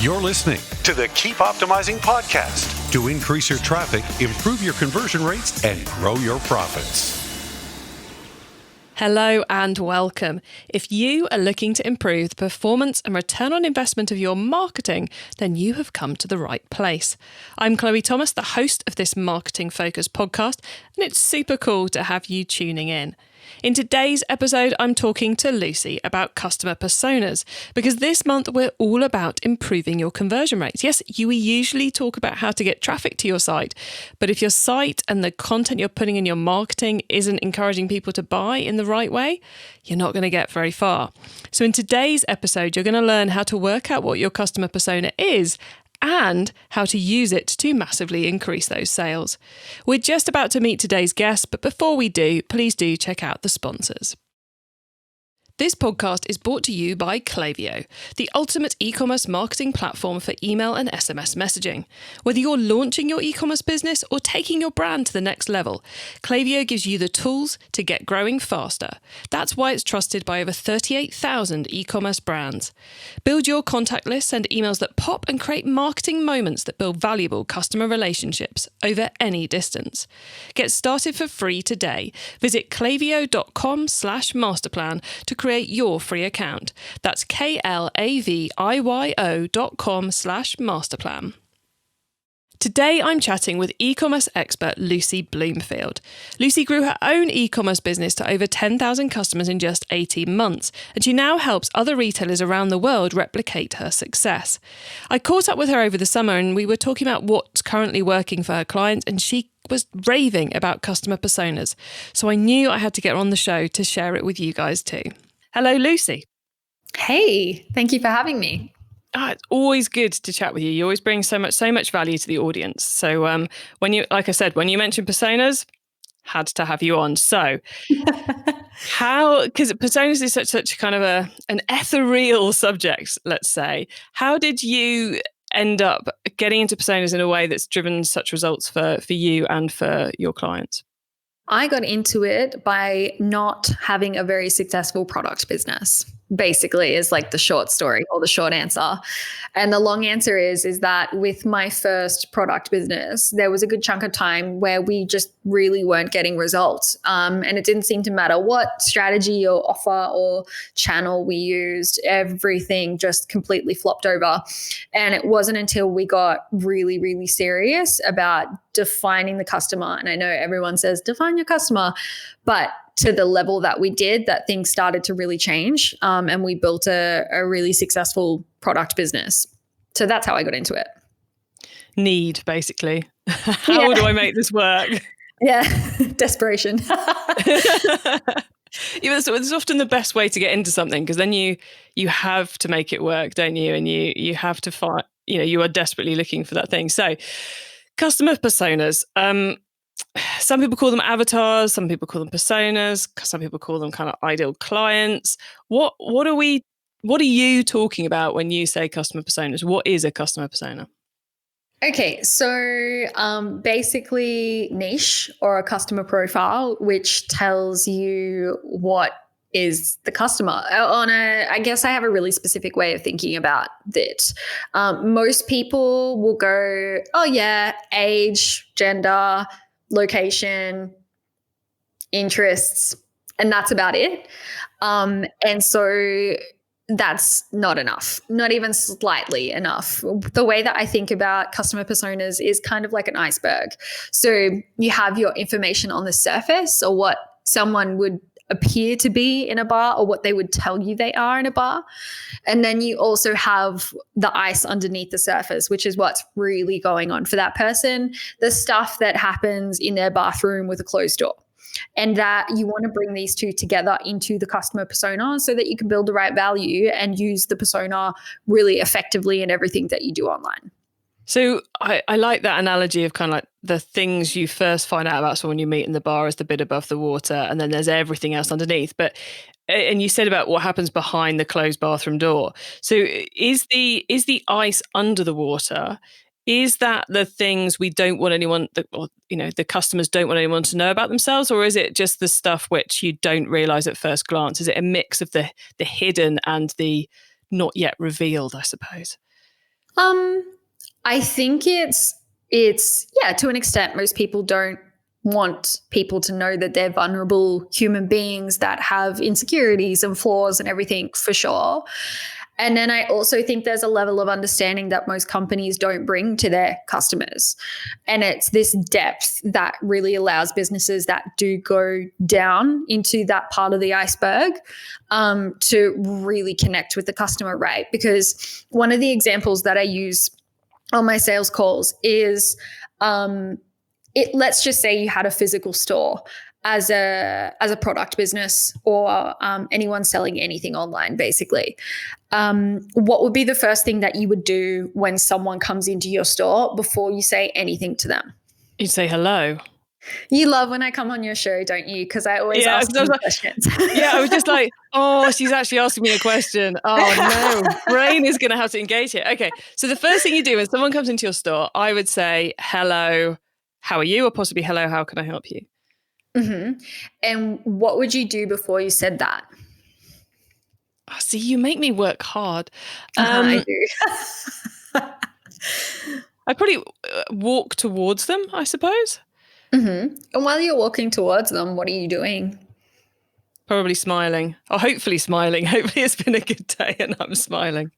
You're listening to the Keep Optimizing podcast to increase your traffic, improve your conversion rates, and grow your profits. Hello and welcome. If you are looking to improve the performance and return on investment of your marketing, then you have come to the right place. I'm Chloe Thomas, the host of this marketing focused podcast, and it's super cool to have you tuning in. In today's episode, I'm talking to Lucy about customer personas, because this month we're all about improving your conversion rates. Yes, we usually talk about how to get traffic to your site, but if your site and the content you're putting in your marketing isn't encouraging people to buy in the right way, you're not going to get very far. So in today's episode, you're going to learn how to work out what your customer persona is and how to use it to massively increase those sales. We're just about to meet today's guest, but before we do, please do check out the sponsors. This podcast is brought to you by Klaviyo, the ultimate e-commerce marketing platform for email and SMS messaging. Whether you're launching your e-commerce business or taking your brand to the next level, Klaviyo gives you the tools to get growing faster. That's why it's trusted by over 38,000 e-commerce brands. Build your contact lists and emails that pop and create marketing moments that build valuable customer relationships over any distance. Get started for free today. Visit klaviyo.com/masterplan to create your free account. That's klaviyo.com/masterplan. Today, I'm chatting with e-commerce expert Lucy Bloomfield. Lucy grew her own e-commerce business to over 10,000 customers in just 18 months, and she now helps other retailers around the world replicate her success. I caught up with her over the summer and we were talking about what's currently working for her clients, and she was raving about customer personas. So I knew I had to get her on the show to share it with you guys too. Hello, Lucy. Hey, thank you for having me. It's always good to chat with you. You always bring so much value to the audience. So when you mentioned personas, had to have you on. So because personas is such kind of an ethereal subject, let's say, how did you end up getting into personas in a way that's driven such results for you and for your clients? I got into it by not having a very successful product business, basically, is like the short story or the short answer. And the long answer is that with my first product business, there was a good chunk of time where we just really weren't getting results. And it didn't seem to matter what strategy or offer or channel we used, everything just completely flopped over. And it wasn't until we got really, really serious about defining the customer. And I know everyone says, define your customer, but to the level that we did, that things started to really change. And we built a really successful product business. So that's how I got into it. Need, basically. How do I make this work? Yeah, desperation. It's often the best way to get into something, because then you have to make it work, don't you? And you have to find, you are desperately looking for that thing. So customer personas. Some people call them avatars, some people call them personas, some people call them kind of ideal clients. What are you talking about when you say customer personas? What is a customer persona? Okay, so basically niche or a customer profile, which tells you what is the customer. I guess I have a really specific way of thinking about it. Most people will go, oh yeah, age, gender, location, interests, and that's about it. And so that's not enough, not even slightly enough. The way that I think about customer personas is kind of like an iceberg. So you have your information on the surface, or what someone would appear to be in a bar, or what they would tell you they are in a bar. And then you also have the ice underneath the surface, which is what's really going on for that person, the stuff that happens in their bathroom with a closed door. And that you want to bring these two together into the customer persona so that you can build the right value and use the persona really effectively in everything that you do online. So I like that analogy of kind of like the things you first find out about someone you meet in the bar is the bit above the water, and then there's everything else underneath. And you said about what happens behind the closed bathroom door. So is the ice under the water? Is that the things we don't want anyone, the customers don't want anyone to know about themselves, or is it just the stuff which you don't realize at first glance? Is it a mix of the hidden and the not yet revealed, I suppose? I think it's yeah, to an extent, most people don't want people to know that they're vulnerable human beings that have insecurities and flaws and everything, for sure. And then I also think there's a level of understanding that most companies don't bring to their customers. And it's this depth that really allows businesses that do go down into that part of the iceberg to really connect with the customer, right? Because one of the examples that I use on my sales calls is let's just say you had a physical store as a product business, or anyone selling anything online, basically. What would be the first thing that you would do when someone comes into your store before you say anything to them? You'd say hello. You love when I come on your show, don't you? Because I always ask you questions. I was just like, oh, she's actually asking me a question. Oh no, brain is going to have to engage here. Okay, so the first thing you do when someone comes into your store, I would say, hello, how are you? Or possibly, hello, how can I help you? Mm-hmm. And what would you do before you said that? Oh, see, you make me work hard. I do. I'd probably walk towards them, I suppose. Mm-hmm. And while you're walking towards them, what are you doing? Probably smiling, or hopefully smiling. Hopefully it's been a good day and I'm smiling.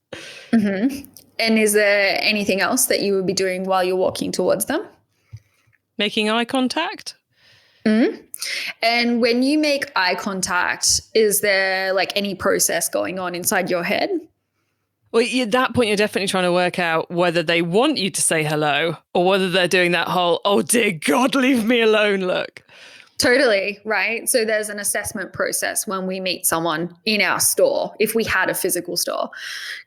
Mm-hmm. And is there anything else that you would be doing while you're walking towards them? Making eye contact. Mm-hmm. And when you make eye contact, is there like any process going on inside your head? Well, at that point, you're definitely trying to work out whether they want you to say hello or whether they're doing that whole, oh, dear God, leave me alone look. Totally, right? So there's an assessment process when we meet someone in our store, if we had a physical store,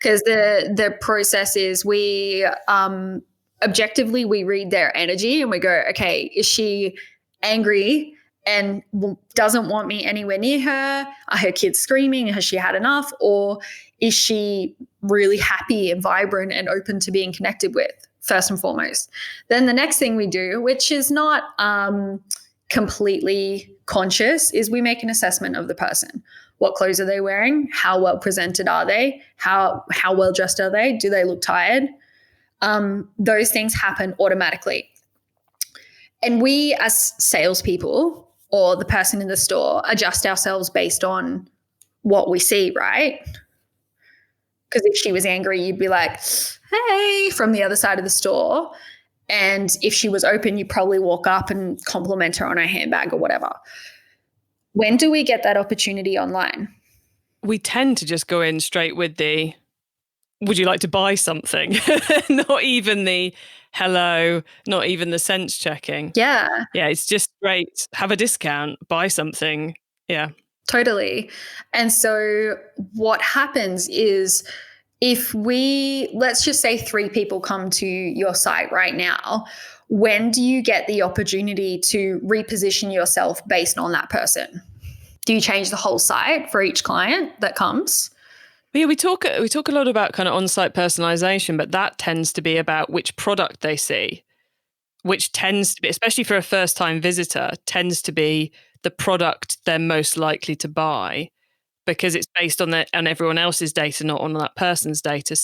because the process is we objectively, we read their energy and we go, okay, is she angry and doesn't want me anywhere near her? Are her kids screaming? Has she had enough? Or is she really happy and vibrant and open to being connected with, first and foremost? Then the next thing we do, which is not completely conscious, is we make an assessment of the person. What clothes are they wearing? How well presented are they? How well dressed are they? Do they look tired? Those things happen automatically. And we as salespeople or the person in the store adjust ourselves based on what we see, right? Because if she was angry, you'd be like, hey, from the other side of the store. And if she was open, you'd probably walk up and compliment her on her handbag or whatever. When do we get that opportunity online? We tend to just go in straight with the, would you like to buy something? Not even the hello, not even the sense checking. Yeah. Yeah, it's just great. Have a discount, buy something. Yeah. Totally. And so what happens is, if let's just say 3 people come to your site right now, when do you get the opportunity to reposition yourself based on that person? Do you change the whole site for each client that comes? Yeah, we talk a lot about kind of on-site personalization, but that tends to be about which product they see, which tends to be, especially for a first-time visitor, tends to be the product they're most likely to buy, because it's based on everyone else's data, not on that person's data.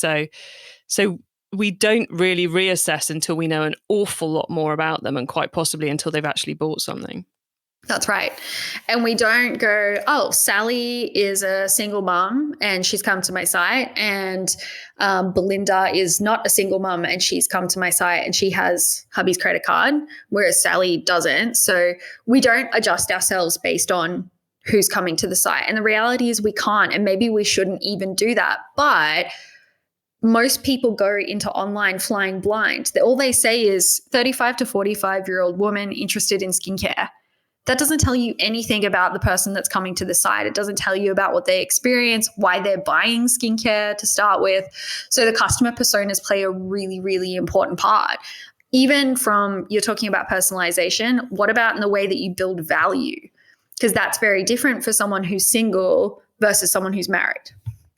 So we don't really reassess until we know an awful lot more about them, and quite possibly until they've actually bought something. That's right. And we don't go, oh, Sally is a single mom and she's come to my site, and Belinda is not a single mom and she's come to my site and she has hubby's credit card, whereas Sally doesn't. So we don't adjust ourselves based on who's coming to the site. And the reality is we can't, and maybe we shouldn't even do that. But most people go into online flying blind. All they say is 35 to 45-year-old woman interested in skincare. That doesn't tell you anything about the person that's coming to the site. It doesn't tell you about what they experience, why they're buying skincare to start with. So the customer personas play a really, really important part. Even from, you're talking about personalization, what about in the way that you build value? Because that's very different for someone who's single versus someone who's married.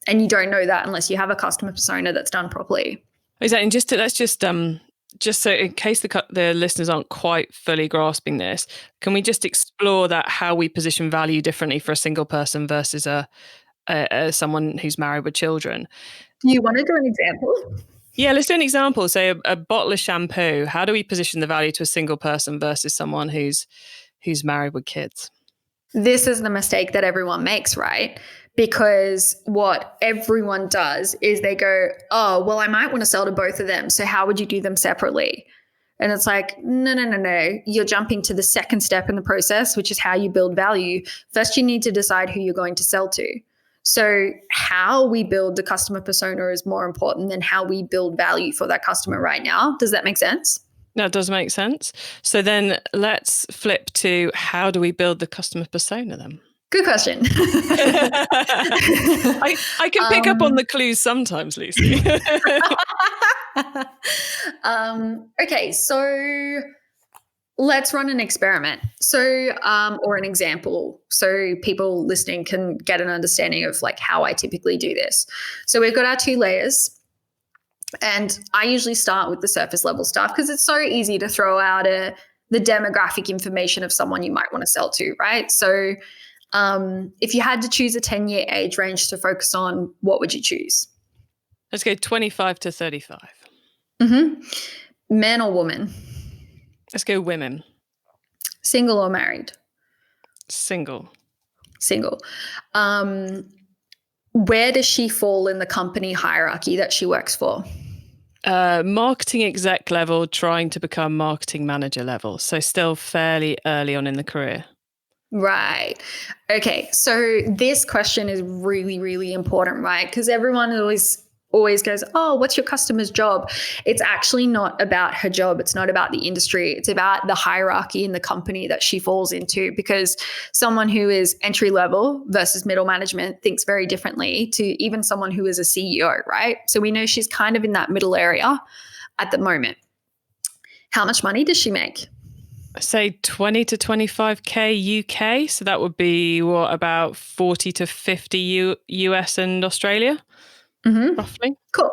And you don't know that unless you have a customer persona that's done properly. Exactly. And let's just so in case the listeners aren't quite fully grasping this, can we just explore that, how we position value differently for a single person versus someone who's married with children? Do you want to do an example? Yeah, let's do an example. Say a bottle of shampoo. How do we position the value to a single person versus someone who's married with kids? This is the mistake that everyone makes, right? Because what everyone does is they go, oh, well, I might want to sell to both of them. So how would you do them separately? And it's like, no. You're jumping to the second step in the process, which is how you build value. First, you need to decide who you're going to sell to. So how we build the customer persona is more important than how we build value for that customer right now. Does that make sense? That does make sense. So then let's flip to how do we build the customer persona then? Good question. I can pick up on the clues sometimes, Lucy. Okay, so let's run an experiment. So, or an example, so people listening can get an understanding of like how I typically do this. So we've got our 2 layers. And I usually start with the surface level stuff because it's so easy to throw out the demographic information of someone you might want to sell to, right? So if you had to choose a 10-year age range to focus on, what would you choose? Let's go 25 to 35. Mm-hmm. Man or woman? Let's go women. Single or married? Single. Single. Where does she fall in the company hierarchy that she works for? Marketing exec level, trying to become marketing manager level. So still fairly early on in the career. Right. Okay. So this question is really, really important, right? Because everyone always goes, oh, what's your customer's job? It's actually not about her job. It's not about the industry. It's about the hierarchy in the company that she falls into, because someone who is entry level versus middle management thinks very differently to even someone who is a CEO, right? So we know she's kind of in that middle area at the moment. How much money does she make? Say 20 to 25K UK. So that would be what, about 40 to 50 US and Australia? Mm-hmm. Roughly. Cool.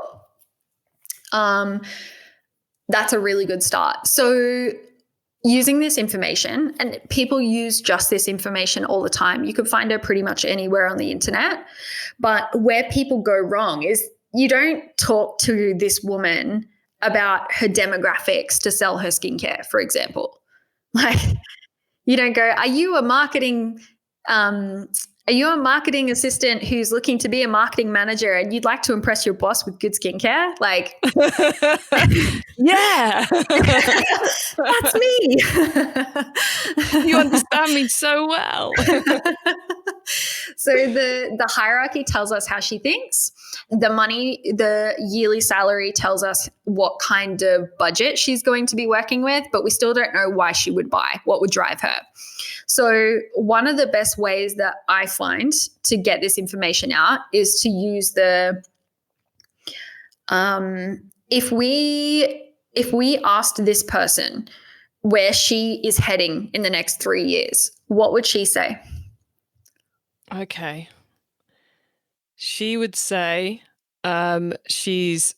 That's a really good start. So using this information, and people use just this information all the time. You can find her pretty much anywhere on the internet. But where people go wrong is you don't talk to this woman about her demographics to sell her skincare, for example. Like, you don't go, are you a marketing assistant who's looking to be a marketing manager and you'd like to impress your boss with good skincare? Like, yeah, that's me. You understand me so well. So the hierarchy tells us how she thinks. The yearly salary tells us what kind of budget she's going to be working with, but we still don't know why she would buy, what would drive her. So one of the best ways that I find to get this information out is to use if we asked this person where she is heading in the next 3 years, what would she say? Okay. She would say she's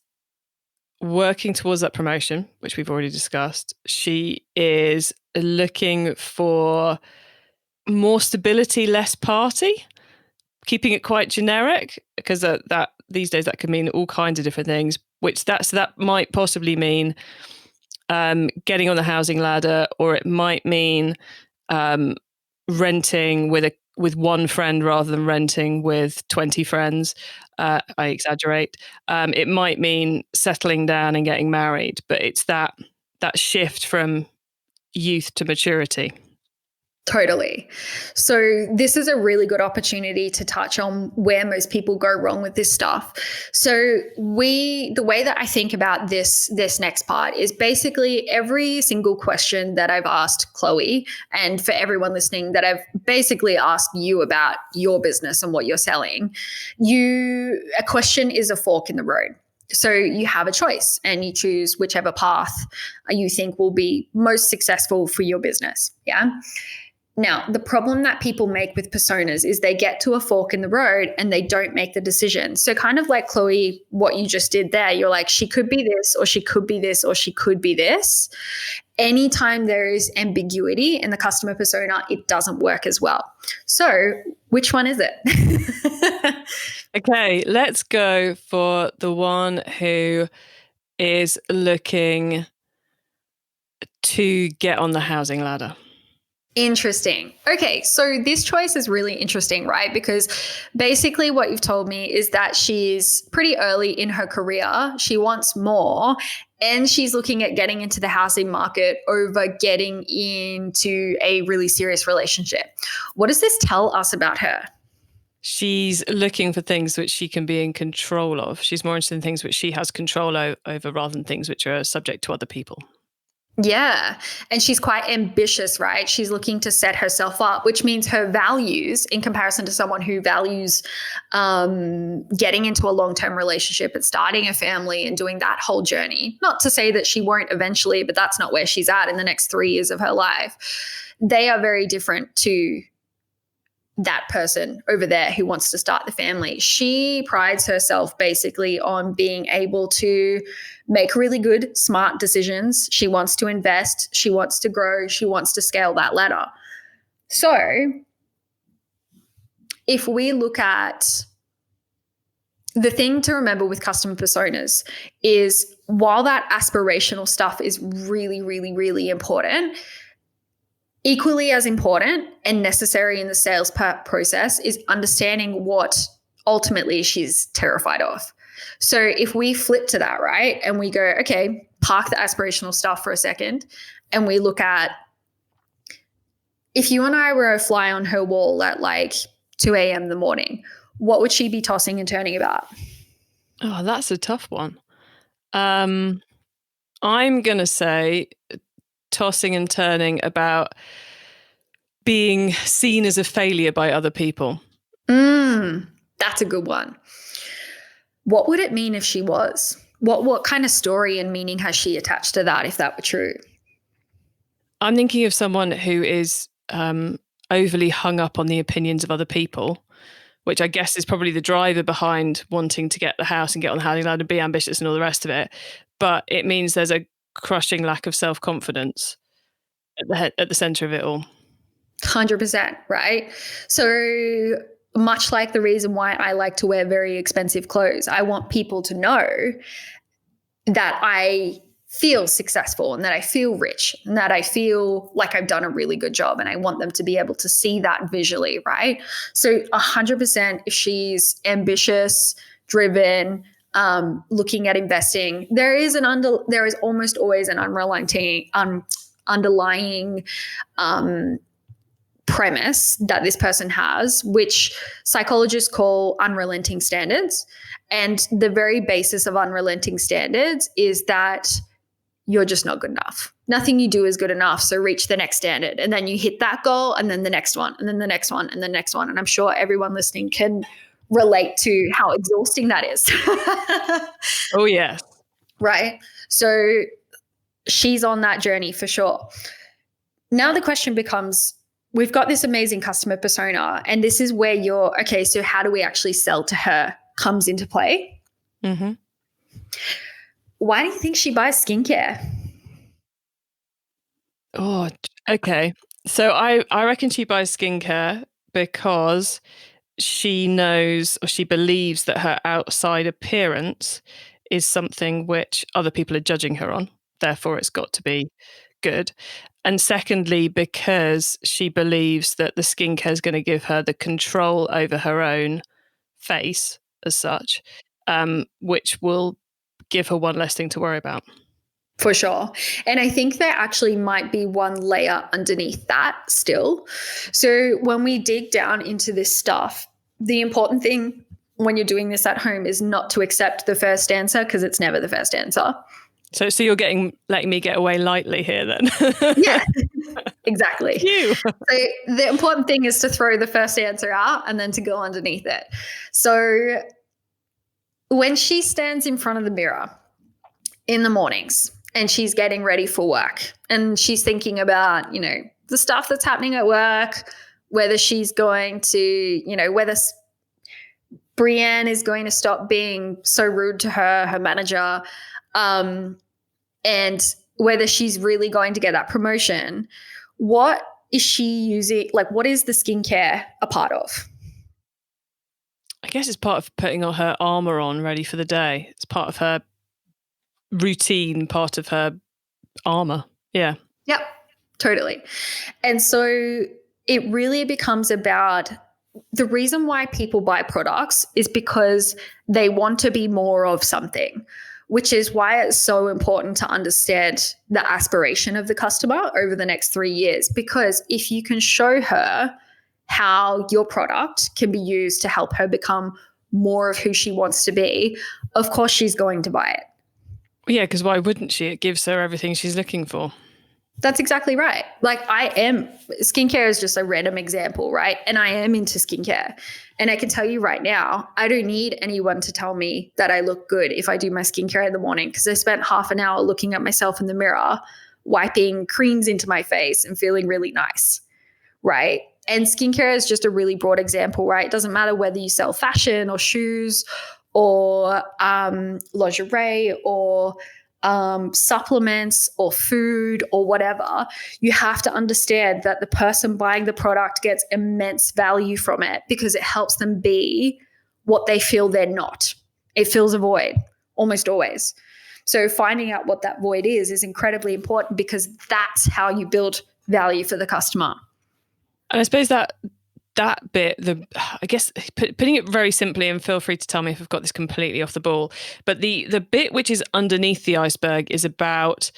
working towards that promotion, which we've already discussed. She is looking for more stability, less party, keeping it quite generic, because that these days that can mean all kinds of different things, that might possibly mean getting on the housing ladder, or it might mean renting with one friend rather than renting with 20 friends. I exaggerate. It might mean settling down and getting married, but it's that shift from youth to maturity. Totally. So this is a really good opportunity to touch on where most people go wrong with this stuff. So the way that I think about this next part is basically every single question that I've asked Chloe, and for everyone listening that I've basically asked you about your business and what you're selling, a question is a fork in the road. So you have a choice and you choose whichever path you think will be most successful for your business. Yeah. Now, the problem that people make with personas is they get to a fork in the road and they don't make the decision. So kind of like Chloe, what you just did there, you're like, she could be this, or she could be this, or she could be this. Anytime there is ambiguity in the customer persona, it doesn't work as well. So which one is it? Okay, let's go for the one who is looking to get on the housing ladder. Interesting. Okay, so this choice is really interesting, right? Because basically what you've told me is that she's pretty early in her career. She wants more, and she's looking at getting into the housing market over getting into a really serious relationship. What does this tell us about her? She's looking for things which she can be in control of. She's more interested in things which she has control over rather than things which are subject to other people. Yeah. And she's quite ambitious, right? She's looking to set herself up, which means her values, in comparison to someone who values getting into a long-term relationship and starting a family and doing that whole journey. Not to say that she won't eventually, but that's not where she's at in the next 3 years of her life. They are very different to that person over there who wants to start the family. She prides herself basically on being able to make really good, smart decisions. She wants to invest. She wants to grow. She wants to scale that ladder. So if we look at the thing to remember with customer personas is while that aspirational stuff is really, really, really important, equally as important and necessary in the sales process is understanding what ultimately she's terrified of. So if we flip to that, right, and we go, okay, park the aspirational stuff for a second, and we look at if you and I were a fly on her wall at like 2 a.m. in the morning, what would she be tossing and turning about? Oh, that's a tough one. I'm going to say tossing and turning about being seen as a failure by other people. That's a good one. What would it mean if she was? What kind of story and meaning has she attached to that if that were true? I'm thinking of someone who is overly hung up on the opinions of other people, which I guess is probably the driver behind wanting to get the house and get on the housing ladder, be ambitious and all the rest of it. But it means there's a crushing lack of self-confidence at the center of it all. 100%, right? So much like the reason why I like to wear very expensive clothes, I want people to know that I feel successful and that I feel rich and that I feel like I've done a really good job, and I want them to be able to see that visually, right? So 100% if she's ambitious, driven, looking at investing, there is almost always an underlying premise that this person has, which psychologists call unrelenting standards. And the very basis of unrelenting standards is that you're just not good enough. Nothing you do is good enough. So reach the next standard. And then you hit that goal, and then the next one, and then the next one, and the next one. And I'm sure everyone listening can relate to how exhausting that is. Oh, yes. Right? So she's on that journey for sure. Now the question becomes, we've got this amazing customer persona, and this is where so how do we actually sell to her comes into play. Mm-hmm. Why do you think she buys skincare? Oh, okay. So I reckon she buys skincare because she knows or she believes that her outside appearance is something which other people are judging her on. Therefore, it's got to be good. And secondly, because she believes that the skincare is going to give her the control over her own face as such, which will give her one less thing to worry about. For sure. And I think there actually might be one layer underneath that still. So when we dig down into this stuff, the important thing when you're doing this at home is not to accept the first answer, because it's never the first answer. So you're letting me get away lightly here then? Yeah, exactly. You. So the important thing is to throw the first answer out and then to go underneath it. So when she stands in front of the mirror in the mornings and she's getting ready for work and she's thinking about, the stuff that's happening at work, whether she's going to, whether Brienne is going to stop being so rude to her manager, and whether she's really going to get that promotion, what is she using? Like, what is the skincare a part of? I guess it's part of putting all her armor on ready for the day. It's part of her routine part of her armor. Yeah. Yep, totally. And so it really becomes about the reason why people buy products is because they want to be more of something, which is why it's so important to understand the aspiration of the customer over the next 3 years. Because if you can show her how your product can be used to help her become more of who she wants to be, of course she's going to buy it. Yeah, because why wouldn't she? It gives her everything she's looking for. That's exactly right. Like skincare is just a random example, right? And I am into skincare. And I can tell you right now, I don't need anyone to tell me that I look good if I do my skincare in the morning, because I spent half an hour looking at myself in the mirror, wiping creams into my face and feeling really nice, right? And skincare is just a really broad example, right? It doesn't matter whether you sell fashion or shoes or lingerie or supplements or food or whatever. You have to understand that the person buying the product gets immense value from it because it helps them be what they feel they're not. It fills a void almost always. So finding out what that void is incredibly important, because that's how you build value for the customer. And I suppose that bit, I guess putting it very simply, and feel free to tell me if I've got this completely off the ball, but the bit which is underneath the iceberg is about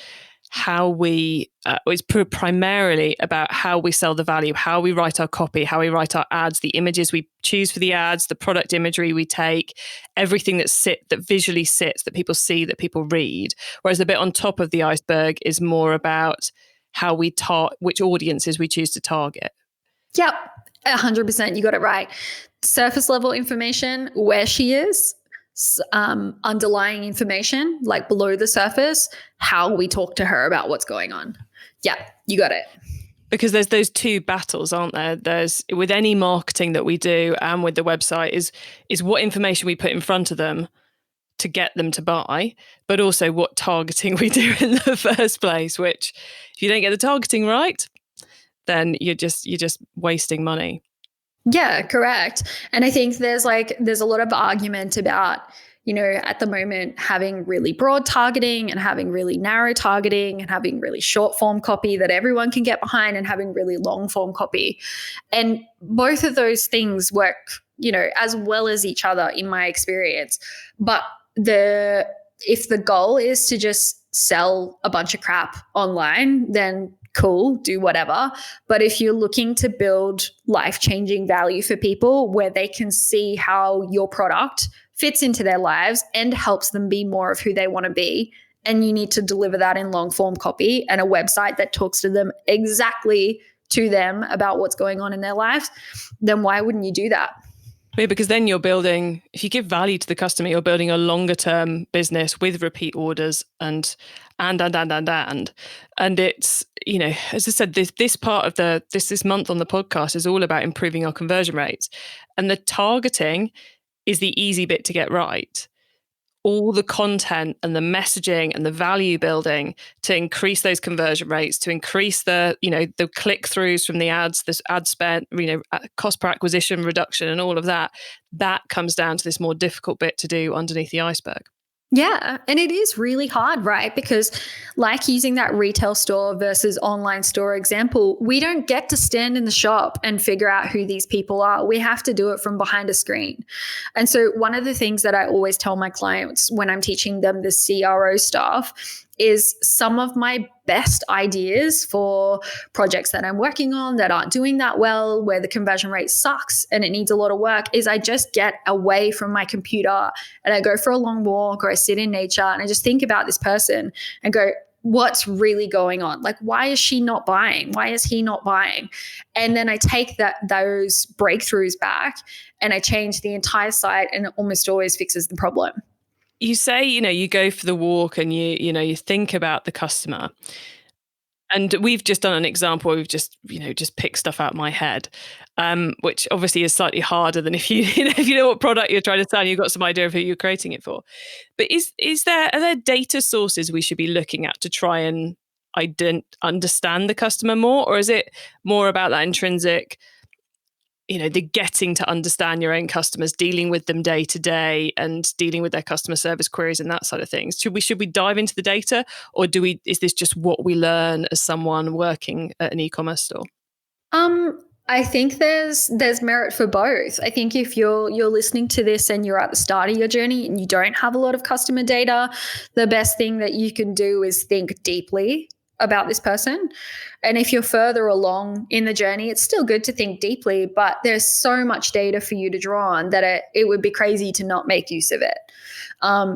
how we, it's primarily about how we sell the value, how we write our copy, how we write our ads, the images we choose for the ads, the product imagery we take, everything that visually sits, that people see, that people read. Whereas the bit on top of the iceberg is more about how we which audiences we choose to target. Yep, 100%. You got it right. Surface level information, where she is, underlying information, like below the surface, how we talk to her about what's going on. Yeah, you got it. Because there's those two battles, aren't there? There's, with any marketing that we do and with the website, is what information we put in front of them to get them to buy, but also what targeting we do in the first place, which if you don't get the targeting right, then you're just wasting money. Yeah, correct. And I think there's a lot of argument about, at the moment, having really broad targeting and having really narrow targeting and having really short form copy that everyone can get behind and having really long form copy. And both of those things work, as well as each other in my experience. But if the goal is to just sell a bunch of crap online, then cool, do whatever. But if you're looking to build life-changing value for people where they can see how your product fits into their lives and helps them be more of who they want to be, and you need to deliver that in long-form copy and a website that talks to them exactly to them about what's going on in their lives, then why wouldn't you do that? Yeah, because then you're building, if you give value to the customer, you're building a longer term business with repeat orders and it's, as I said, this part of this month on the podcast is all about improving our conversion rates, and the targeting is the easy bit to get right. All the content and the messaging and the value building to increase those conversion rates, to increase the click throughs from the ads, this ad spend, cost per acquisition reduction and all of that comes down to this more difficult bit to do underneath the iceberg. Yeah. And it is really hard, right? Because like using that retail store versus online store example, we don't get to stand in the shop and figure out who these people are. We have to do it from behind a screen. And so one of the things that I always tell my clients when I'm teaching them the CRO stuff is some of my best ideas for projects that I'm working on that aren't doing that well, where the conversion rate sucks and it needs a lot of work, is I just get away from my computer and I go for a long walk or I sit in nature and I just think about this person and go, what's really going on? Like, why is she not buying? Why is he not buying? And then I take those breakthroughs back and I change the entire site, and it almost always fixes the problem. You say, you go for the walk and you think about the customer. And we've just done an example where we've just picked stuff out of my head, which obviously is slightly harder than if you know what product you're trying to sell and you've got some idea of who you're creating it for. But are there data sources we should be looking at to try and understand the customer more? Or is it more about that intrinsic the getting to understand your own customers, dealing with them day to day and dealing with their customer service queries and that side of things. Should we dive into the data, or is this just what we learn as someone working at an e-commerce store? I think there's merit for both. I think if you're listening to this and you're at the start of your journey and you don't have a lot of customer data, the best thing that you can do is think deeply about this person. And if you're further along in the journey, it's still good to think deeply, but there's so much data for you to draw on that it would be crazy to not make use of it.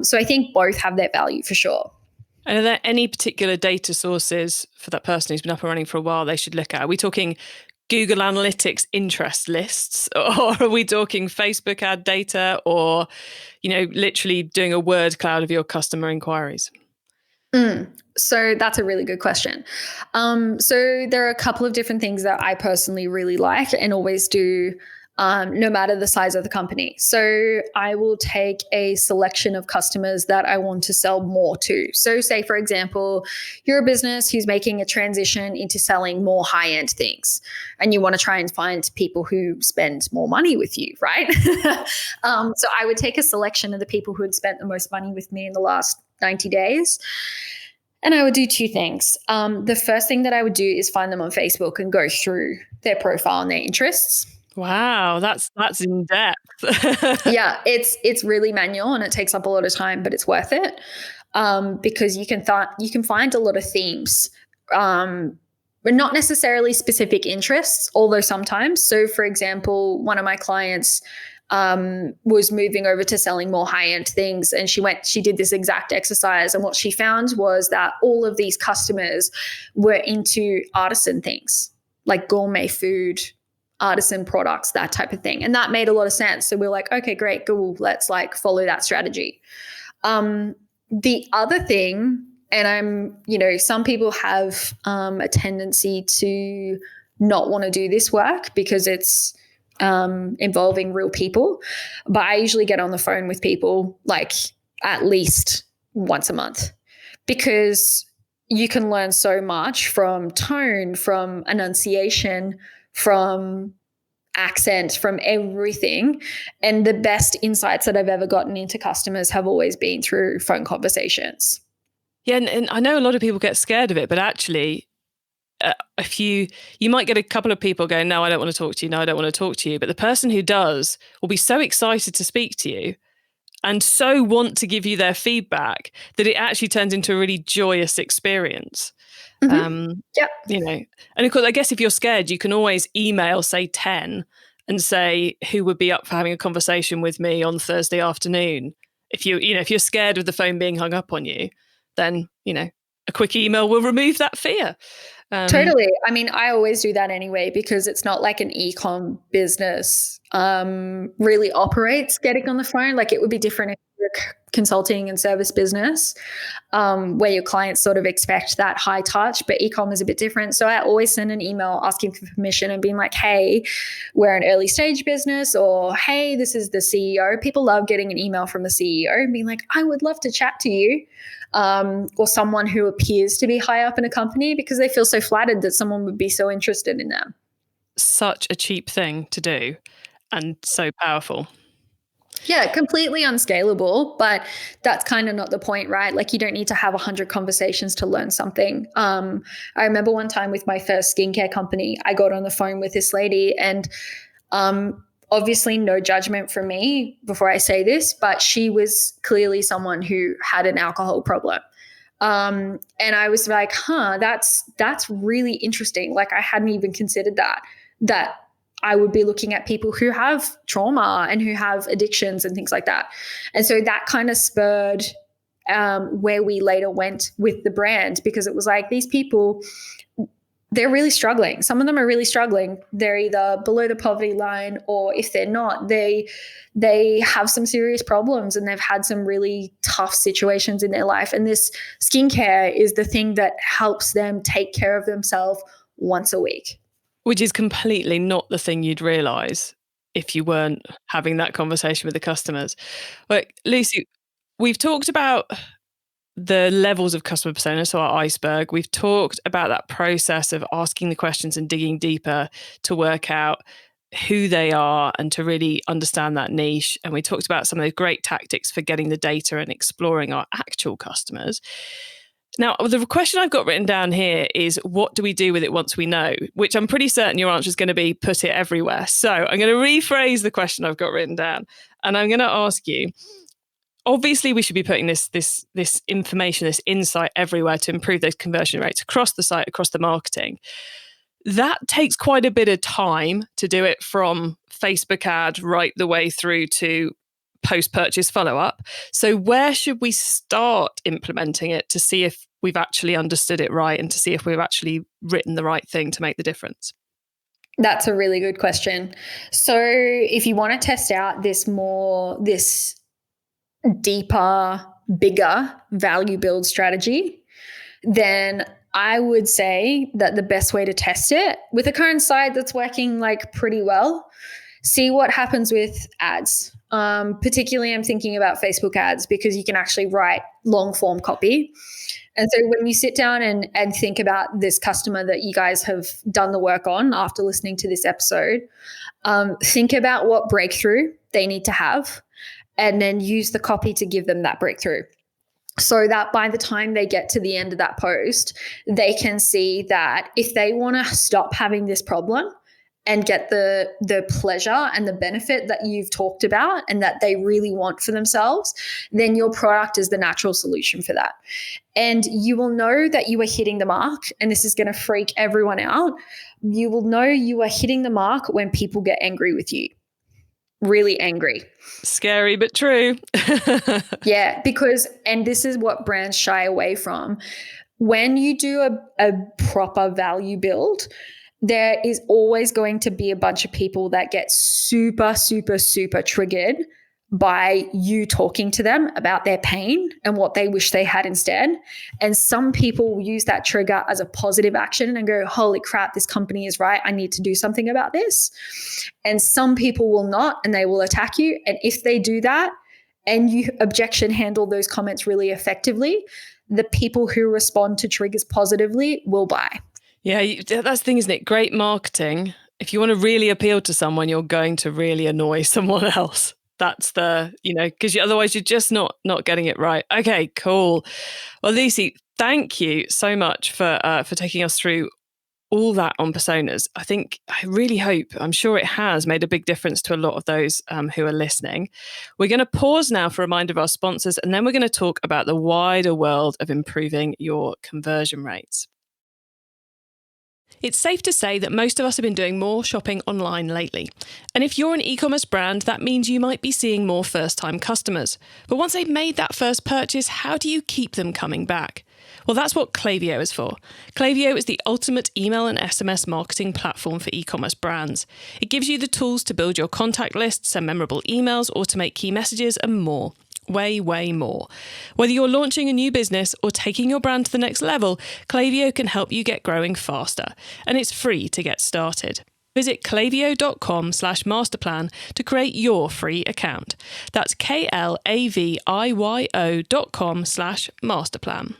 So I think both have their value for sure. And are there any particular data sources for that person who's been up and running for a while they should look at? Are we talking Google Analytics interest lists, or are we talking Facebook ad data, or, literally doing a word cloud of your customer inquiries? So that's a really good question. So there are a couple of different things that I personally really like and always do, no matter the size of the company. So I will take a selection of customers that I want to sell more to. So say, for example, you're a business who's making a transition into selling more high-end things, and you want to try and find people who spend more money with you, right? So I would take a selection of the people who had spent the most money with me in the last 90 days. And I would do two things. The first thing that I would do is find them on Facebook and go through their profile and their interests. Wow, that's in depth. Yeah, it's really manual and it takes up a lot of time, but it's worth it, because you can find a lot of themes, but not necessarily specific interests, although sometimes. So, for example, one of my clients was moving over to selling more high-end things, and she did this exact exercise, and what she found was that all of these customers were into artisan things like gourmet food, artisan products, that type of thing. And that made a lot of sense. So we're like, okay, great, cool. Let's follow that strategy. The other thing, and some people have a tendency to not want to do this work because it's involving real people. But I usually get on the phone with people like at least once a month, because you can learn so much from tone, from enunciation, from accent, from everything. And the best insights that I've ever gotten into customers have always been through phone conversations. Yeah, and I know a lot of people get scared of it, but actually, if you might get a couple of people going, no, I don't want to talk to you, no, I don't want to talk to you. But the person who does will be so excited to speak to you and so want to give you their feedback that it actually turns into a really joyous experience. Yeah. And of course, I guess if you're scared, you can always email, say 10, and say who would be up for having a conversation with me on Thursday afternoon. If you're scared of the phone being hung up on you, then, a quick email will remove that fear. Totally. I mean, I always do that anyway, because it's not like an e-com business really operates getting on the phone. Like, it would be different if you're a consulting and service business, where your clients sort of expect that high touch, but e-com is a bit different. So I always send an email asking for permission and being like, hey, we're an early stage business, or hey, this is the CEO. People love getting an email from the CEO and being like, I would love to chat to you. Or someone who appears to be high up in a company, because they feel so flattered that someone would be so interested in them. Such a cheap thing to do and so powerful. Yeah, completely unscalable, but that's kind of not the point, right? Like, you don't need to have 100 conversations to learn something. I remember one time with my first skincare company, I got on the phone with this lady, and obviously no judgment from me before I say this, but she was clearly someone who had an alcohol problem. And I was like, that's really interesting. Like, I hadn't even considered that I would be looking at people who have trauma and who have addictions and things like that. And so that kind of spurred where we later went with the brand, because it was like, these people, they're really struggling. Some of them are really struggling. They're either below the poverty line, or if they're not, they have some serious problems and they've had some really tough situations in their life. And this skincare is the thing that helps them take care of themselves once a week. Which is completely not the thing you'd realise if you weren't having that conversation with the customers. Like, Lucy, we've talked about the levels of customer persona, so our iceberg. We've talked about that process of asking the questions and digging deeper to work out who they are and to really understand that niche. And we talked about some of the great tactics for getting the data and exploring our actual customers. Now, the question I've got written down here is, what do we do with it once we know? Which I'm pretty certain your answer is going to be put it everywhere. So I'm going to rephrase the question I've got written down. And I'm going to ask you, obviously, we should be putting this information, this insight everywhere to improve those conversion rates across the site, across the marketing. That takes quite a bit of time to do it, from Facebook ad right the way through to post-purchase follow-up. So where should we start implementing it to see if we've actually understood it right and to see if we've actually written the right thing to make the difference? That's a really good question. So if you want to test out this deeper, bigger value build strategy, then I would say that the best way to test it with a current site that's working like pretty well, see what happens with ads. Particularly, I'm thinking about Facebook ads because you can actually write long form copy. And so when you sit down and think about this customer that you guys have done the work on after listening to this episode, think about what breakthrough they need to have and then use the copy to give them that breakthrough. So that by the time they get to the end of that post, they can see that if they want to stop having this problem and get the pleasure and the benefit that you've talked about and that they really want for themselves, then your product is the natural solution for that. And you will know that you are hitting the mark, and this is going to freak everyone out. You will know you are hitting the mark when people get angry with you. Really angry. Scary, but true. Yeah, because, and this is what brands shy away from. When you do a proper value build, there is always going to be a bunch of people that get super, super, super triggered by you talking to them about their pain and what they wish they had instead. And some people will use that trigger as a positive action and go, holy crap, this company is right. I need to do something about this. And some people will not, and they will attack you. And if they do that and you objection handle those comments really effectively, the people who respond to triggers positively will buy. Yeah, that's the thing, isn't it? Great marketing. If you want to really appeal to someone, you're going to really annoy someone else. That's the, because otherwise you're just not getting it right. Okay, cool. Well, Lucy, thank you so much for taking us through all that on personas. I really hope, I'm sure it has made a big difference to a lot of those who are listening. We're going to pause now for a reminder of our sponsors, and then we're going to talk about the wider world of improving your conversion rates. It's safe to say that most of us have been doing more shopping online lately. And if you're an e-commerce brand, that means you might be seeing more first-time customers. But once they've made that first purchase, how do you keep them coming back? Well, that's what Klaviyo is for. Klaviyo is the ultimate email and SMS marketing platform for e-commerce brands. It gives you the tools to build your contact list, send memorable emails, automate key messages, and more. Way, way more. Whether you're launching a new business or taking your brand to the next level, Klaviyo can help you get growing faster. And it's free to get started. Visit klaviyo.com/masterplan to create your free account. That's klaviyo.com/masterplan.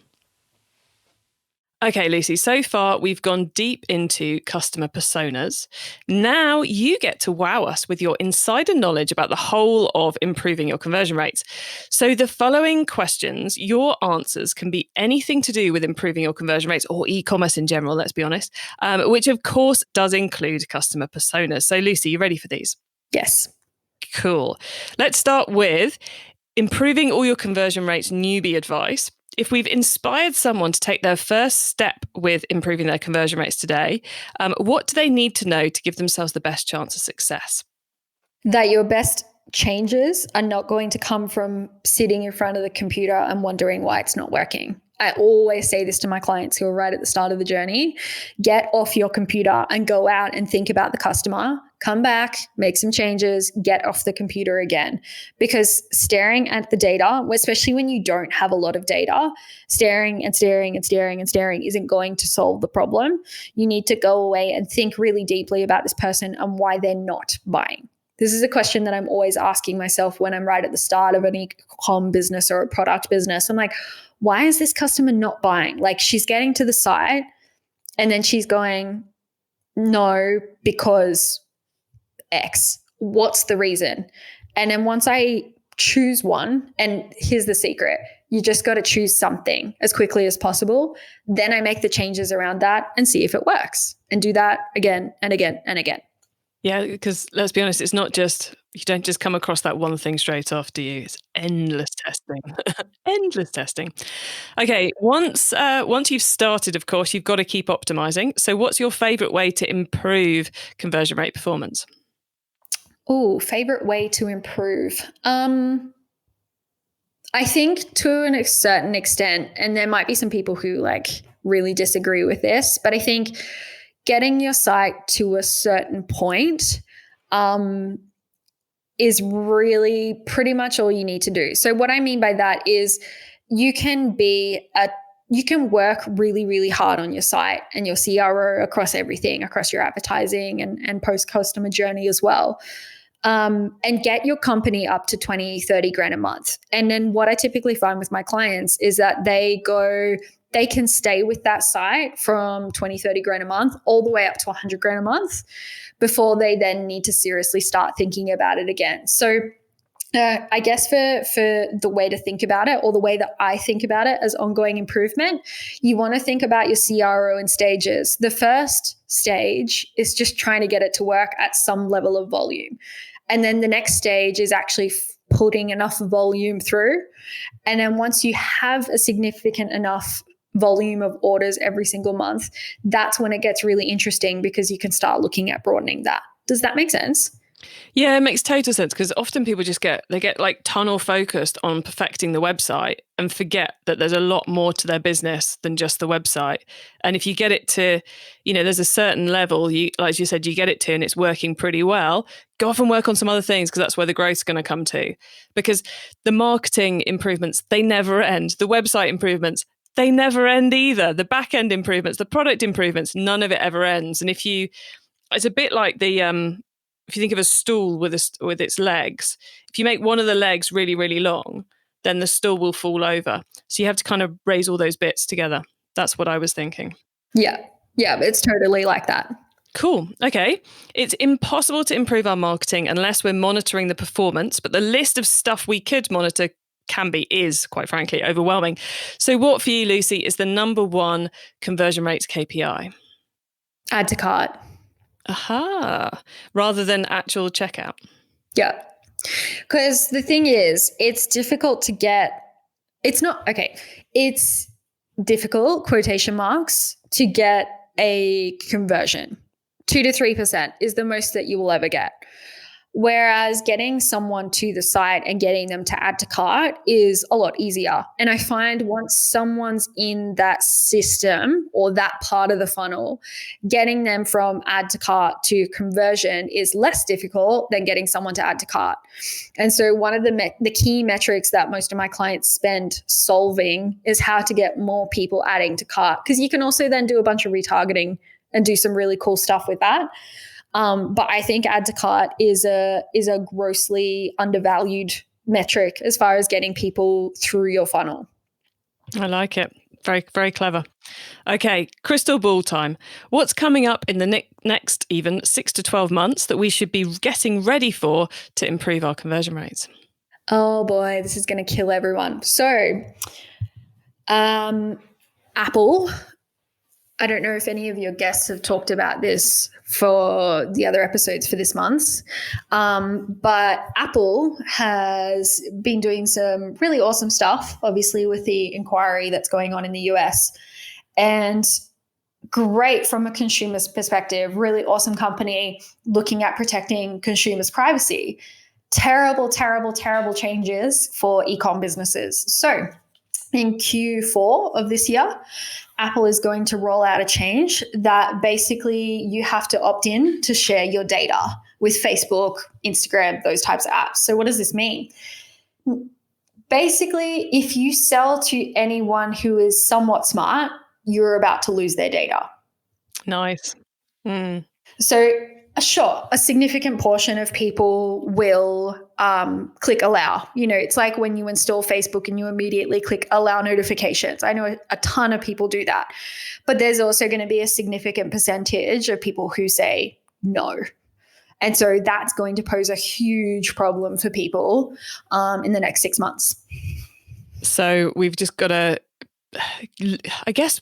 Okay, Lucy, so far we've gone deep into customer personas. Now you get to wow us with your insider knowledge about the whole of improving your conversion rates. So the following questions, your answers can be anything to do with improving your conversion rates or e-commerce in general, let's be honest, which of course does include customer personas. So Lucy, you ready for these? Yes. Cool. Let's start with improving all your conversion rates newbie advice. If we've inspired someone to take their first step with improving their conversion rates today, what do they need to know to give themselves the best chance of success? That your best changes are not going to come from sitting in front of the computer and wondering why it's not working. I always say this to my clients who are right at the start of the journey. Get off your computer and go out and think about the customer. Come back, make some changes, get off the computer again. Because staring at the data, especially when you don't have a lot of data, staring and staring and staring and staring isn't going to solve the problem. You need to go away and think really deeply about this person and why they're not buying. This is a question that I'm always asking myself when I'm right at the start of an e-com business or a product business. I'm like, why is this customer not buying? Like, she's getting to the site and then she's going, no, because X. What's the reason? And then once I choose one, and here's the secret, you just got to choose something as quickly as possible. Then I make the changes around that and see if it works, and do that again and again and again. Yeah, because let's be honest, it's not just, you don't just come across that one thing straight off, do you? It's endless testing. Endless testing. Okay, once you've started, of course, you've got to keep optimizing. So what's your favorite way to improve conversion rate performance? Oh, favorite way to improve. I think to a certain extent, and there might be some people who like really disagree with this, but I think getting your site to a certain point is really pretty much all you need to do. So what I mean by that is you can work really, really hard on your site and your CRO across everything, across your advertising and post-customer journey as well. And get your company up to 20, 30 grand a month. And then what I typically find with my clients is that they can stay with that site from 20, 30 grand a month all the way up to 100 grand a month before they then need to seriously start thinking about it again. So I guess for the way to think about it, or the way that I think about it as ongoing improvement, you want to think about your CRO in stages. The first stage is just trying to get it to work at some level of volume. And then the next stage is actually putting enough volume through. And then once you have a significant enough volume of orders every single month, that's when it gets really interesting, because you can start looking at broadening that. Does that make sense? Yeah, it makes total sense, because often people get like tunnel focused on perfecting the website and forget that there's a lot more to their business than just the website. And if you get it to, there's a certain level, like you said, you get it to and it's working pretty well, go off and work on some other things, because that's where the growth's going to come to. Because the marketing improvements, they never end. The website improvements, they never end either. The back end improvements, the product improvements, none of it ever ends. And it's a bit like if you think of a stool with its legs, if you make one of the legs really, really long, then the stool will fall over. So you have to kind of raise all those bits together. That's what I was thinking. Yeah, it's totally like that. Cool. Okay. It's impossible to improve our marketing unless we're monitoring the performance, but the list of stuff we could monitor is, quite frankly, overwhelming. So what for you, Lucy, is the number one conversion rates KPI? Add to cart. Aha. Rather than actual checkout. Yeah. Because the thing is, it's difficult to get, it's difficult, quotation marks, to get a conversion. 2 to 3% is the most that you will ever get. Whereas getting someone to the site and getting them to add to cart is a lot easier. And I find once someone's in that system or that part of the funnel, getting them from add to cart to conversion is less difficult than getting someone to add to cart. And so one of the key metrics that most of my clients spend solving is how to get more people adding to cart, because you can also then do a bunch of retargeting and do some really cool stuff with that. But I think add to cart is a grossly undervalued metric as far as getting people through your funnel. I like it. Very, very clever. Okay, crystal ball time. What's coming up in the next even 6 to 12 months that we should be getting ready for to improve our conversion rates? Oh boy, this is going to kill everyone. So, Apple, I don't know if any of your guests have talked about this for the other episodes for this month, but Apple has been doing some really awesome stuff, obviously, with the inquiry that's going on in the US. And great from a consumer's perspective, really awesome company looking at protecting consumers' privacy. Terrible, terrible, terrible changes for e-com businesses. So in Q4 of this year, Apple is going to roll out a change that basically you have to opt in to share your data with Facebook, Instagram, those types of apps. So what does this mean? Basically, if you sell to anyone who is somewhat smart, you're about to lose their data. Nice. So sure, a significant portion of people will click allow. It's like when you install Facebook and you immediately click allow notifications. I know a ton of people do that. But there's also going to be a significant percentage of people who say no. And so that's going to pose a huge problem for people in the next 6 months. So we've just got to, I guess,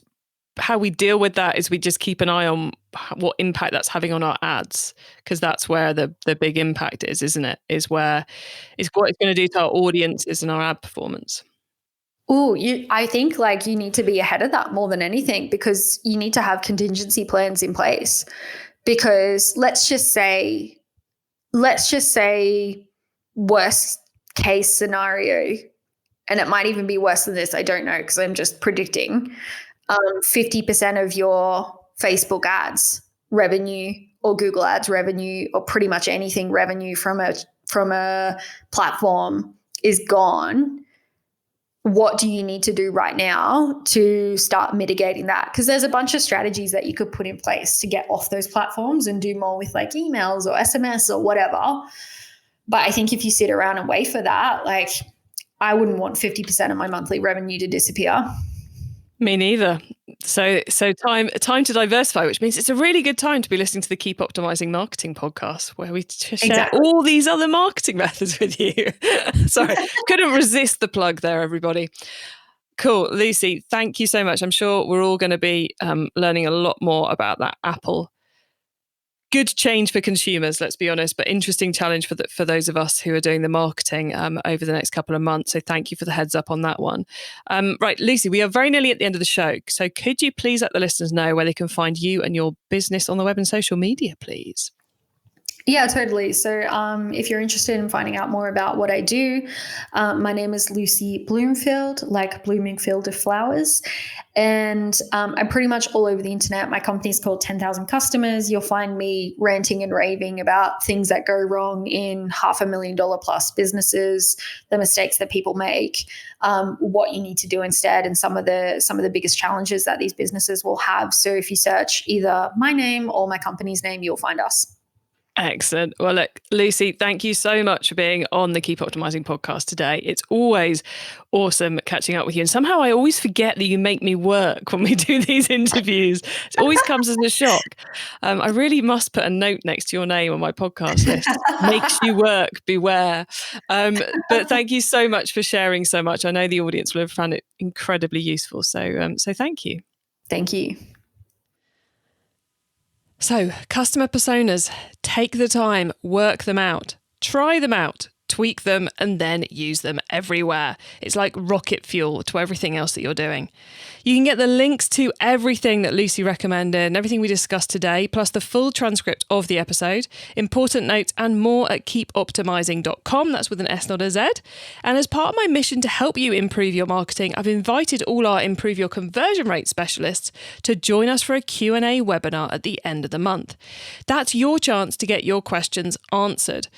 how we deal with that is we just keep an eye on what impact that's having on our ads, because that's where the big impact is, isn't it? Is what it's going to do to our audiences and our ad performance. Oh, I think like you need to be ahead of that more than anything, because you need to have contingency plans in place. Because let's just say worst case scenario, and it might even be worse than this, I don't know, because I'm just predicting, 50% of your Facebook ads revenue or Google ads revenue or pretty much anything revenue from a platform is gone. What do you need to do right now to start mitigating that? Because there's a bunch of strategies that you could put in place to get off those platforms and do more with like emails or SMS or whatever. But I think if you sit around and wait for that, like I wouldn't want 50% of my monthly revenue to disappear. Me neither. So time to diversify, which means it's a really good time to be listening to the Keep Optimizing Marketing podcast, where we share all these other marketing methods with you. Sorry, couldn't resist the plug there, everybody. Cool. Lucy, thank you so much. I'm sure we're all going to be learning a lot more about that Apple. Good change for consumers, let's be honest, but interesting challenge for those of us who are doing the marketing over the next couple of months. So thank you for the heads up on that one. Right, Lucy, we are very nearly at the end of the show. So could you please let the listeners know where they can find you and your business on the web and social media, please? Yeah, totally. So if you're interested in finding out more about what I do, my name is Lucy Bloomfield, like blooming field of flowers. And I'm pretty much all over the internet. My company's called 10,000 Customers. You'll find me ranting and raving about things that go wrong in $500,000 plus businesses, the mistakes that people make, what you need to do instead, and some of the biggest challenges that these businesses will have. So if you search either my name or my company's name, you'll find us. Excellent. Well, look, Lucy, thank you so much for being on the Keep Optimizing podcast today. It's always awesome catching up with you. And somehow I always forget that you make me work when we do these interviews. It always comes as a shock. I really must put a note next to your name on my podcast list. Makes you work, beware. But thank you so much for sharing so much. I know the audience will have found it incredibly useful. So thank you. Thank you. So, customer personas, take the time, work them out, try them out, tweak them, and then use them everywhere. It's like rocket fuel to everything else that you're doing. You can get the links to everything that Lucy recommended and everything we discussed today, plus the full transcript of the episode, important notes, and more at keepoptimizing.com. That's with an S, not a Z. And as part of my mission to help you improve your marketing, I've invited all our Improve Your Conversion Rate specialists to join us for a Q&A webinar at the end of the month. That's your chance to get your questions answered.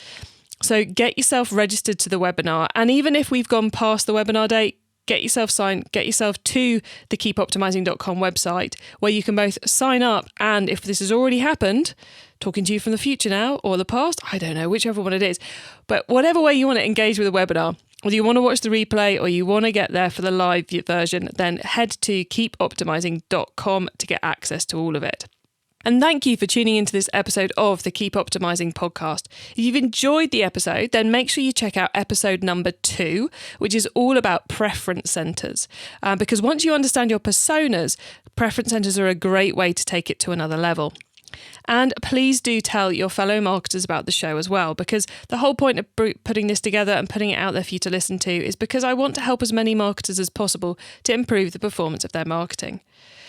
So get yourself registered to the webinar. And even if we've gone past the webinar date, get yourself signed, get yourself to the keepoptimizing.com website, where you can both sign up and, if this has already happened, talking to you from the future now or the past, I don't know, whichever one it is. But whatever way you want to engage with the webinar, whether you want to watch the replay or you want to get there for the live version, then head to keepoptimizing.com to get access to all of it. And thank you for tuning into this episode of the Keep Optimizing podcast. If you've enjoyed the episode, then make sure you check out episode number 2, which is all about preference centers. Because once you understand your personas, preference centers are a great way to take it to another level. And please do tell your fellow marketers about the show as well, because the whole point of putting this together and putting it out there for you to listen to is because I want to help as many marketers as possible to improve the performance of their marketing.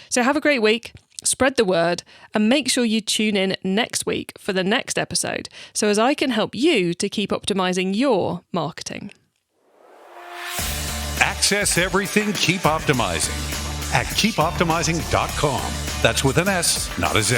So have a great week. Spread the word, and make sure you tune in next week for the next episode, so as I can help you to keep optimizing your marketing. Access everything Keep Optimizing at keepoptimizing.com. That's with an S, not a Z.